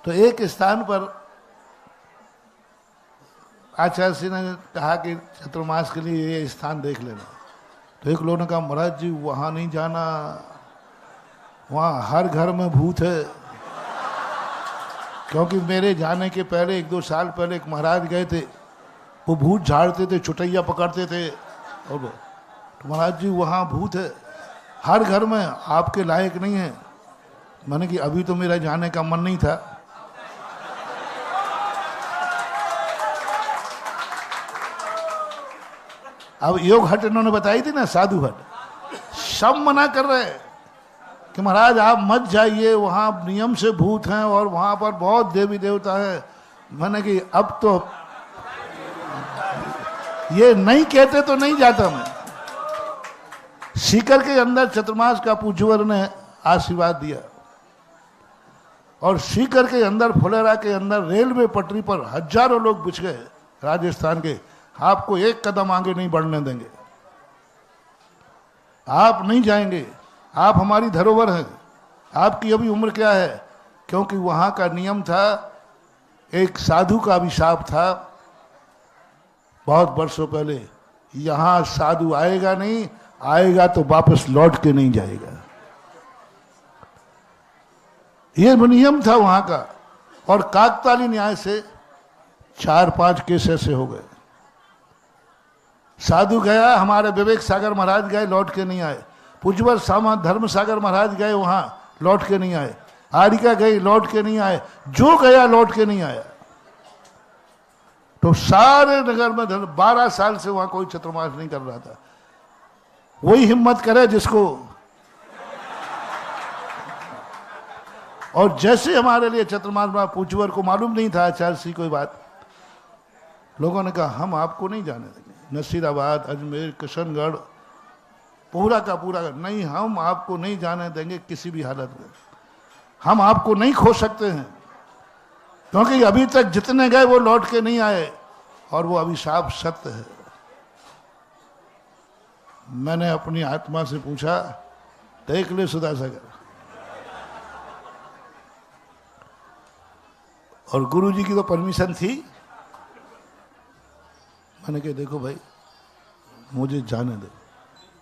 तो एक स्थान पर आचार्य सिंह ने कहा कि चतुर्मास के लिए ये स्थान देख लेना। तो एक लोगों ने कहा महाराज जी वहाँ नहीं जाना, वहाँ हर घर में भूत है। क्योंकि मेरे जाने के पहले 1-2 साल पहले एक महाराज गए थे, वो भूत झाड़ते थे, चुटैया पकड़ते थे। और तो महाराज जी वहाँ भूत है हर घर में, आपके लायक नहीं है। मैंने कि अभी तो मेरा जाने का मन नहीं था। अब योग हट इन्होंने बताई थी ना, साधु हट, सब मना कर रहे हैं कि महाराज आप मत जाइए, वहाँ नियम से भूत हैं और वहाँ पर बहुत देवी देवता है। मैंने कि अब तो ये नहीं कहते तो नहीं जाता मैं। सीकर के अंदर चतुर्मास का पूज्यवर ने आशीर्वाद दिया और सीकर के अंदर फुलेरा के अंदर रेलवे पटरी पर हजारों लोग बिछ गए राजस्थान के। आपको एक कदम आगे नहीं बढ़ने देंगे, आप नहीं जाएंगे, आप हमारी धरोहर हैं। आपकी अभी उम्र क्या है? क्योंकि वहां का नियम था, एक साधु का अभिशाप था बहुत वर्षों पहले, यहां साधु आएगा नहीं, आएगा तो वापस लौट के नहीं जाएगा। ये नियम था वहां का। और काकताली न्याय से 4-5 केस ऐसे हो गए। साधु गया, हमारे विवेक सागर महाराज गए, लौट के नहीं आए। पुजवर सामा धर्म सागर महाराज गए, वहां लौट के नहीं आए। आरिका गई, लौट के नहीं आए। जो गया लौट के नहीं आया। तो सारे नगर में 12 साल से वहां कोई चतुर्मास नहीं कर रहा था। वही हिम्मत करे जिसको। और जैसे हमारे लिए चतुर्मास में पूजवर को मालूम नहीं था आचार्य सी कोई बात, लोगों ने कहा हम आपको नहीं जाने देंगे। नसीराबाद, अजमेर, किशनगढ़, पूरा का पूरा नहीं, हम आपको नहीं जाने देंगे किसी भी हालत में। हम आपको नहीं खो सकते हैं, क्योंकि अभी तक जितने गए वो लौट के नहीं आए और वो अभिशाप सत्य है। मैंने अपनी आत्मा से पूछा, देख ले सुधा सागर। और गुरुजी की तो परमिशन थी। मैंने कहा देखो भाई मुझे जाने दो।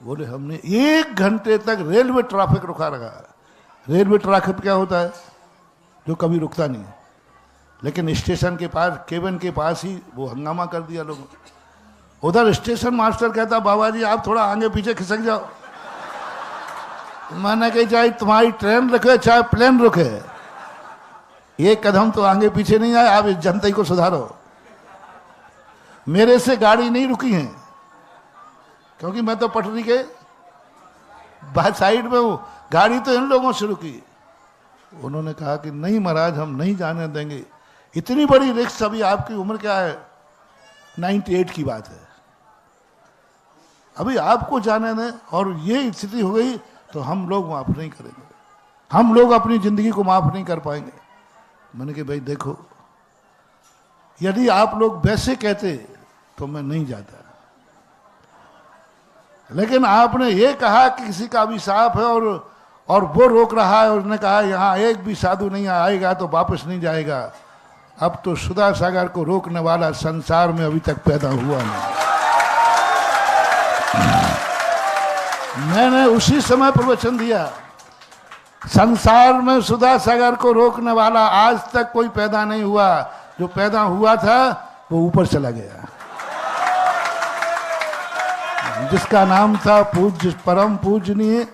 बोले हमने 1 घंटे तक रेलवे ट्रैफिक रुका रखा। रेलवे ट्रैफिक क्या होता है? जो कभी रुकता नहीं है, लेकिन स्टेशन के पास, केबिन के पास ही वो हंगामा कर दिया लोगों। उधर स्टेशन मास्टर कहता बाबा जी आप थोड़ा आगे पीछे खिसक जाओ। मैंने कहा चाहे तुम्हारी ट्रेन रुके चाहे प्लेन रुके, 1 कदम तो आगे पीछे नहीं आए। आप इस जनता को सुधारो। मेरे से गाड़ी नहीं रुकी है, क्योंकि मैं तो पटरी के बाद साइड में हूं। गाड़ी तो इन लोगों से रुकी। उन्होंने कहा कि नहीं महाराज हम नहीं जाने देंगे, इतनी बड़ी रिस्क। अभी आपकी उम्र क्या है? 98 की बात है। अभी आपको जाने दें और ये स्थिति हो गई तो हम लोग माफ नहीं करेंगे, हम लोग अपनी जिंदगी को माफ नहीं कर पाएंगे। मैंने कहा भाई देखो, यदि आप लोग वैसे कहते तो मैं नहीं जाता, लेकिन आपने ये कहा कि किसी का अभिशाप है और वो रोक रहा है। उसने कहा यहाँ एक भी साधु नहीं आएगा तो वापस नहीं जाएगा। अब तो सुधा सागर को रोकने वाला संसार में अभी तक पैदा हुआ नहीं। मैंने उसी समय प्रवचन दिया, संसार में सुधा सागर को रोकने वाला आज तक कोई पैदा नहीं हुआ। जो पैदा हुआ था वो ऊपर चला गया, जिसका नाम था पूज्य परम पूजनीय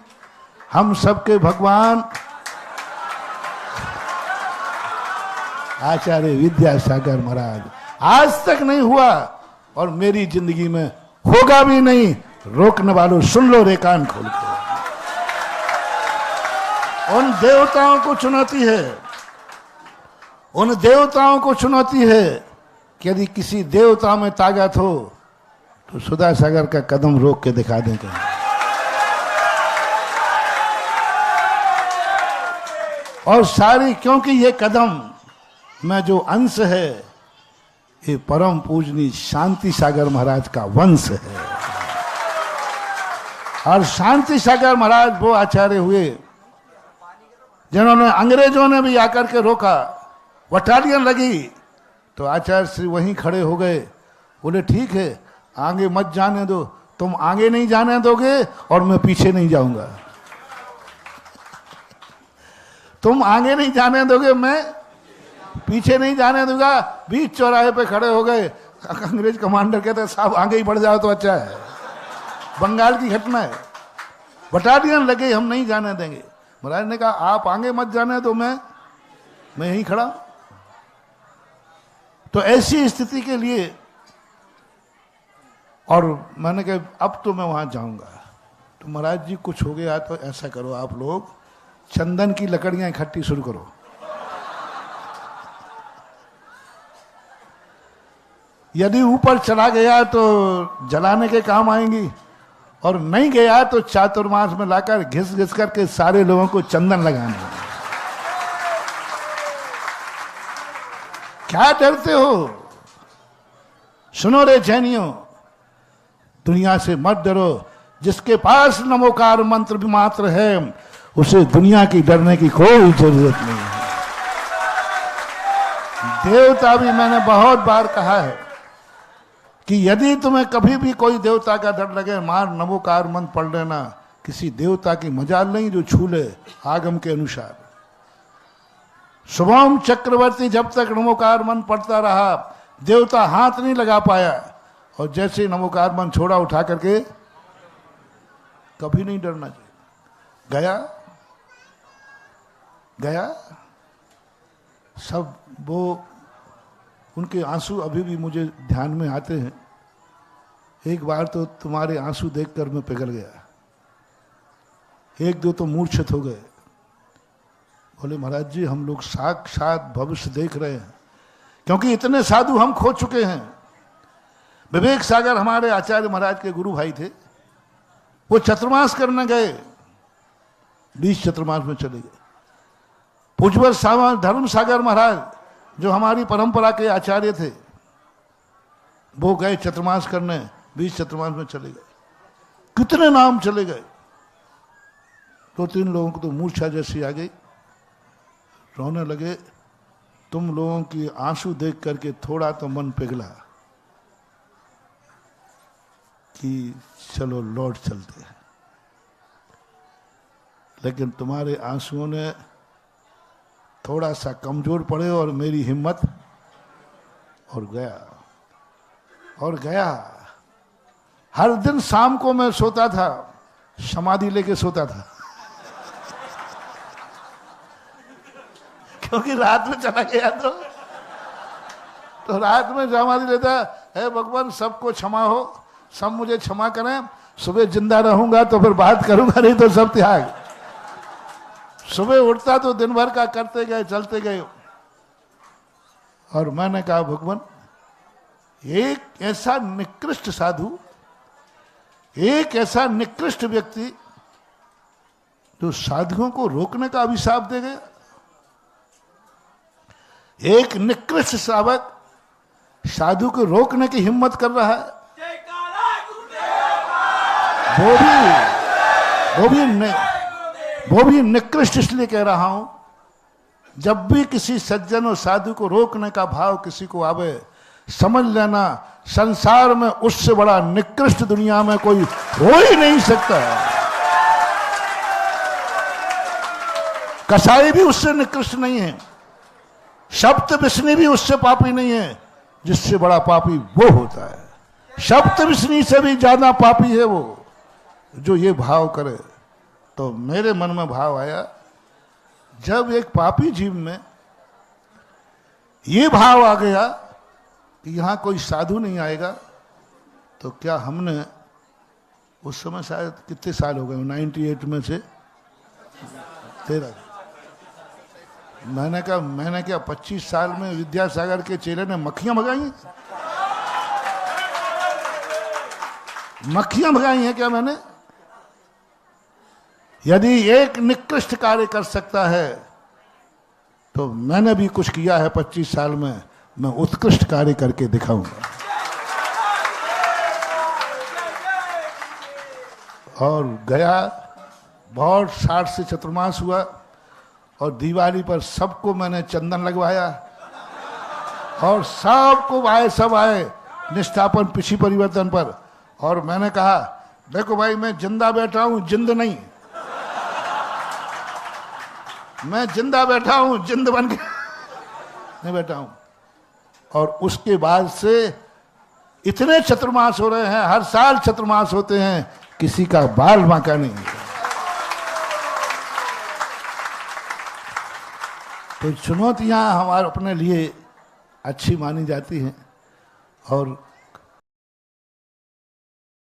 हम सबके भगवान आचार्य विद्यासागर महाराज। आज तक नहीं हुआ और मेरी जिंदगी में होगा भी नहीं। रोकने वालों सुन लो रे कान खोल के। उन देवताओं को चुनौती है, उन देवताओं को चुनौती है कि यदि किसी देवता में ताकत हो तो सुधा सागर का कदम रोक के दिखा दें। और सारी, क्योंकि ये कदम में जो अंश है ये परम पूजनीय शांति सागर महाराज का वंश है। और शांति सागर महाराज वो आचार्य हुए जिन्होंने, अंग्रेजों ने भी आकर के रोका, बटालियन लगी तो आचार्य श्री वहीं खड़े हो गए, बोले ठीक है आगे मत जाने दो, तुम आगे नहीं जाने दोगे और मैं पीछे नहीं जाऊंगा। तुम आगे नहीं जाने दोगे, मैं पीछे नहीं जाने दूंगा। बीच चौराहे पे खड़े हो गए। अंग्रेज कमांडर कहते साहब आगे ही बढ़ जाओ तो अच्छा है, बंगाल की घटना है। बटालियन लगे, हम नहीं जाने देंगे। महाराज ने कहा आप आगे मत जाने दो, मैं यहीं खड़ा। तो ऐसी स्थिति के लिए, और मैंने कहा अब तो मैं वहां जाऊंगा। तो महाराज जी कुछ हो गया तो ऐसा करो, आप लोग चंदन की लकड़ियां इकट्ठी शुरू करो। यदि ऊपर चला गया तो जलाने के काम आएंगी, और नहीं गया तो चातुर्मास में लाकर घिस घिस करके सारे लोगों को चंदन लगाने। क्या डरते हो? सुनो रे जैनियों, दुनिया से मत डरो। जिसके पास नमोकार मंत्र भी मात्र है, उसे दुनिया की डरने की कोई जरूरत नहीं है। देवता भी मैंने बहुत बार कहा है कि यदि तुम्हें कभी भी कोई देवता का डर लगे, मार नमोकार मंत्र पढ़ लेना। किसी देवता की मजाल नहीं जो छू ले आगम के अनुसार। शुभम चक्रवर्ती जब तक नमोकार मंत्र पढ़ता रहा, देवता हाथ नहीं लगा पाया, और जैसे नमोकार मंत्र छोड़ा उठा करके, कभी नहीं डरना चाहिए। गया सब। वो उनके आंसू अभी भी मुझे ध्यान में आते हैं। एक बार तो तुम्हारे आंसू देखकर मैं पिघल गया, एक दो तो मूर्छित हो गए। बोले महाराज जी हम लोग साक्षात भविष्य देख रहे हैं, क्योंकि इतने साधु हम खो चुके हैं। विवेक सागर हमारे आचार्य महाराज के गुरु भाई थे, वो चतुर्मास करने गए, 20 चतुर्मास में चले गए। पूज्यवर धर्म सागर महाराज जो हमारी परंपरा के आचार्य थे, वो गए चतुर्मास करने, 20 चतुर्मास में चले गए। कितने नाम चले गए। 2-3 लोगों को तो मूर्छा जैसी आ गई, रोने लगे। तुम लोगों की आंसू देख करके थोड़ा तो मन पिघला कि चलो लौट चलते हैं, लेकिन तुम्हारे आंसुओं ने थोड़ा सा कमजोर पड़े और मेरी हिम्मत और गया। हर दिन शाम को मैं सोता था, समाधि लेके सोता था क्योंकि रात में चला गया तो रात में समाधि लेता है। भगवान सबको क्षमा हो, सब मुझे क्षमा करें, सुबह जिंदा रहूंगा तो फिर बात करूंगा, नहीं तो सब त्याग। सुबह उठता तो दिन भर का करते गए, चलते गए। और मैंने कहा भगवान, एक ऐसा निकृष्ट साधु, एक ऐसा निकृष्ट व्यक्ति जो साधुओं को रोकने का अभिशाप दे गया। एक निकृष्ट श्रावक साधु को रोकने की हिम्मत कर रहा है। वो भी निकृष्ट इसलिए कह रहा हूं, जब भी किसी सज्जन और साधु को रोकने का भाव किसी को आवे, समझ लेना संसार में उससे बड़ा निकृष्ट दुनिया में कोई हो ही नहीं सकता है। कसाई भी उससे निकृष्ट नहीं है, सप्तविष्णु भी उससे पापी नहीं है। जिससे बड़ा पापी वो होता है, सप्तविष्णु से भी ज्यादा पापी है वो जो ये भाव करे। तो मेरे मन में भाव आया, जब एक पापी जीव में ये भाव आ गया कि यहां कोई साधु नहीं आएगा, तो क्या हमने उस समय शायद कितने साल हो गए, 98 में से 13, मैंने क्या 25 साल में विद्यासागर के चेले ने मक्खियां भगाई? मक्खियां भगाई हैं क्या मैंने? यदि एक निकृष्ट कार्य कर सकता है तो मैंने भी कुछ किया है 25 साल में, मैं उत्कृष्ट कार्य करके दिखाऊंगा। और गया, बहुत 60 से चतुर्मास हुआ, और दिवाली पर सबको मैंने चंदन लगवाया। और सबको आए, सब आए निष्ठापन पिछी परिवर्तन पर। और मैंने कहा देखो भाई, मैं जिंदा बैठा हूं, जिंद नहीं, मैं जिंदा बैठा हूं, जिंद बन के नहीं बैठा हूं। और उसके बाद से इतने चतुर्मास हो रहे हैं, हर साल चतुर्मास होते हैं, किसी का बाल बांका नहीं। तो चुनौतियां हमारे अपने लिए अच्छी मानी जाती हैं। और